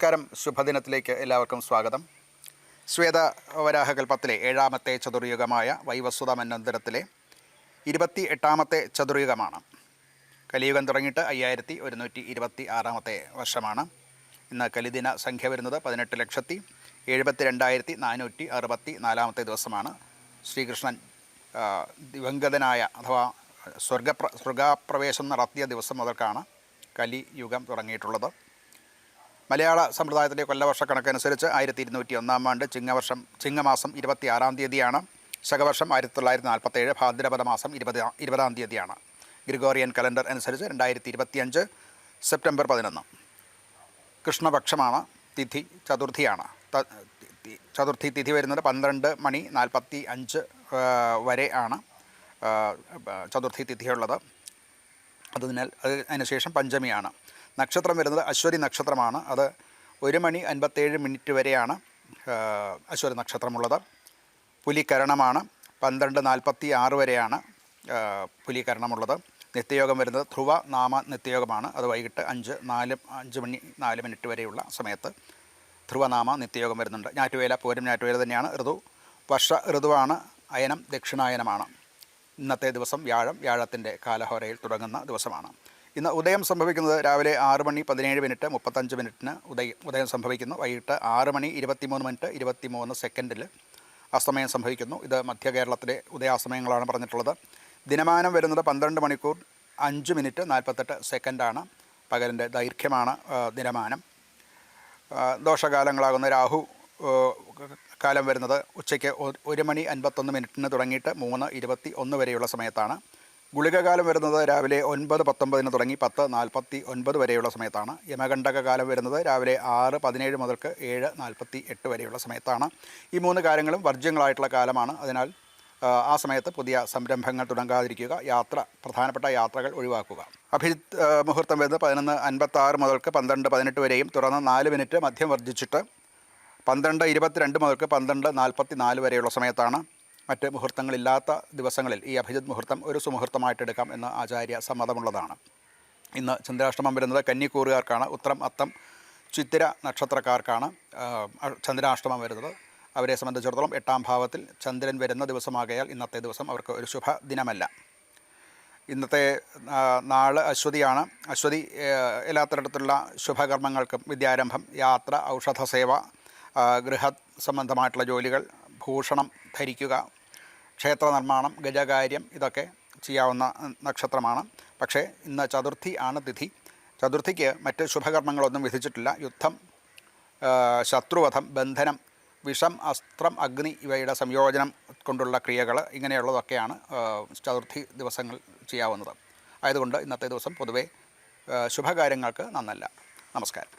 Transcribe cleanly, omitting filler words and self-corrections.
നമസ്കാരം. ശുഭദിനത്തിലേക്ക് എല്ലാവർക്കും സ്വാഗതം. ശ്വേതവരാഹകൽപ്പത്തിലെ 7ാമത്തെ ചതുർയുഗമായ വൈവസ്വത മന്വന്തരത്തിലെ 28ാമത്തെ ചതുർയുഗമാണ്. കലിയുഗം തുടങ്ങിയിട്ട് 5126ാമത്തെ വർഷമാണ്. ഇന്ന് കലിദിന സംഖ്യ വരുന്നത് 18,72,464ാമത്തെ ദിവസമാണ്. ശ്രീകൃഷ്ണൻ ദിവംഗതനായ അഥവാ സ്വർഗാപ്രവേശം നടത്തിയ ദിവസം മുതൽക്കാണ് കലിയുഗം തുടങ്ങിയിട്ടുള്ളത്. മലയാള സമ്പ്രദായത്തിലെ കൊല്ലവർഷക്കണക്കനുസരിച്ച് 1201 ആണ്ട് ചിങ്ങമാസം 26-ാം തീയതിയാണ്. ശകവർഷം 1947 ഭാദ്രപദ മാസം 20-ാം തീയതിയാണ്. ഗ്രിഗോറിയൻ കലണ്ടർ അനുസരിച്ച് 2025 സെപ്റ്റംബർ 11. കൃഷ്ണപക്ഷമാണ്. തിഥി ചതുർത്ഥിയാണ്. ചതുർത്ഥി തിഥി വരുന്നത് 12:45 വരെ ആണ് ചതുർത്ഥി തിഥിയുള്ളത്. അതിനുശേഷം പഞ്ചമിയാണ്. നക്ഷത്രം വരുന്നത് അശ്വതി നക്ഷത്രമാണ്. അത് 1:57 വരെയാണ് അശ്വതി നക്ഷത്രമുള്ളത്. പുലികരണമാണ്. 12:46 വരെയാണ് പുലികരണമുള്ളത്. നിത്യയോഗം വരുന്നത് ധ്രുവ നാമ നിത്യയോഗമാണ്. അത് വൈകിട്ട് 5:04 വരെയുള്ള സമയത്ത് ധ്രുവനാമ നിത്യയോഗം വരുന്നുണ്ട്. ഞാറ്റുവേല പൂരം ഞാറ്റുവേല തന്നെയാണ്. ഋതു വർഷ ഋതുവാണ്. അയനം ദക്ഷിണായനമാണ്. ഇന്നത്തെ ദിവസം വ്യാഴത്തിൻ്റെ കാലഹോരയിൽ തുടങ്ങുന്ന ദിവസമാണ്. ഇന്ന് ഉദയം സംഭവിക്കുന്നത് രാവിലെ 6:17:35 ഉദയം സംഭവിക്കുന്നു. വൈകിട്ട് 6:23:23 അസ്തമയം സംഭവിക്കുന്നു. ഇത് മധ്യ കേരളത്തിലെ ഉദയാസ്തമയങ്ങളാണ് പറഞ്ഞിട്ടുള്ളത്. ദിനമാനം വരുന്നത് 12 മണിക്കൂർ 5 മിനിറ്റ് 48 പകലിൻ്റെ ദൈർഘ്യമാണ് ദിനമാനം. ദോഷകാലങ്ങളാകുന്ന രാഹു കാലം വരുന്നത് ഉച്ചയ്ക്ക് 1:51 തുടങ്ങിയിട്ട് 3:21 വരെയുള്ള സമയത്താണ്. ഗുളികകാലം വരുന്നത് രാവിലെ 9:19 തുടങ്ങി 10:49 വരെയുള്ള സമയത്താണ്. യമകണ്ഠക കാലം വരുന്നത് രാവിലെ 6:17 മുതൽക്ക് 7:48 വരെയുള്ള സമയത്താണ്. ഈ 3 കാര്യങ്ങളും വർജ്യങ്ങളായിട്ടുള്ള കാലമാണ്. അതിനാൽ ആ സമയത്ത് പുതിയ സംരംഭങ്ങൾ തുടങ്ങാതിരിക്കുക. പ്രധാനപ്പെട്ട യാത്രകൾ ഒഴിവാക്കുക. അഭിജിത്ത് മുഹൂർത്തം വരുന്നത് 11:56 മുതൽക്ക് 12:18 വരെയും തുടർന്ന് 4 മിനിറ്റ് മധ്യം വർദ്ധിച്ചിട്ട് 12:22 മുതൽക്ക് 12:44 വരെയുള്ള സമയത്താണ്. മറ്റ് മുഹൂർത്തങ്ങളില്ലാത്ത ദിവസങ്ങളിൽ ഈ അഭിജിത്ത് മുഹൂർത്തം ഒരു സുമുഹൂർത്തമായിട്ടെടുക്കാം എന്ന് ആചാര്യ സമ്മതമുള്ളതാണ്. ഇന്ന് ചന്ദ്രാഷ്ടമം വരുന്നത് കന്നിക്കൂറുകാർക്കാണ്. ഉത്രം അത്തം ചിത്തിര നക്ഷത്രക്കാർക്കാണ് ചന്ദ്രാഷ്ടമം വരുന്നത്. അവരെ സംബന്ധിച്ചിടത്തോളം 8ാം ഭാവത്തിൽ ചന്ദ്രൻ വരുന്ന ദിവസമാകയാൽ ഇന്നത്തെ ദിവസം അവർക്ക് ഒരു ശുഭ ദിനമല്ല. ഇന്നത്തെ നാള് അശ്വതിയാണ്. അശ്വതി എല്ലാ തരത്തിലുള്ള ശുഭകർമ്മങ്ങൾക്കും വിദ്യാരംഭം, യാത്ര, ഔഷധസേവ, ഗൃഹ സംബന്ധമായിട്ടുള്ള ജോലികൾ, ഭൂഷണം ധരിക്കുക, ക്ഷേത്ര നിർമ്മാണം, ഗജകാര്യം ഇതൊക്കെ ചെയ്യാവുന്ന നക്ഷത്രമാണ്. പക്ഷേ ഇന്ന് ചതുർത്ഥി ആണ് തിഥി. ചതുർത്ഥിക്ക് മറ്റ് ശുഭകർമ്മങ്ങളൊന്നും വിധിച്ചിട്ടില്ല. യുദ്ധം, ശത്രുവധം, ബന്ധനം, വിഷം, അസ്ത്രം, അഗ്നി ഇവയുടെ സംയോജനം കൊണ്ടുള്ള ക്രിയകൾ ഇങ്ങനെയുള്ളതൊക്കെയാണ് ചതുർത്ഥി ദിവസങ്ങൾ ചെയ്യാവുന്നത്. ആയതുകൊണ്ട് ഇന്നത്തെ ദിവസം പൊതുവെ ശുഭകാര്യങ്ങൾക്ക് നന്നല്ല. നമസ്കാരം.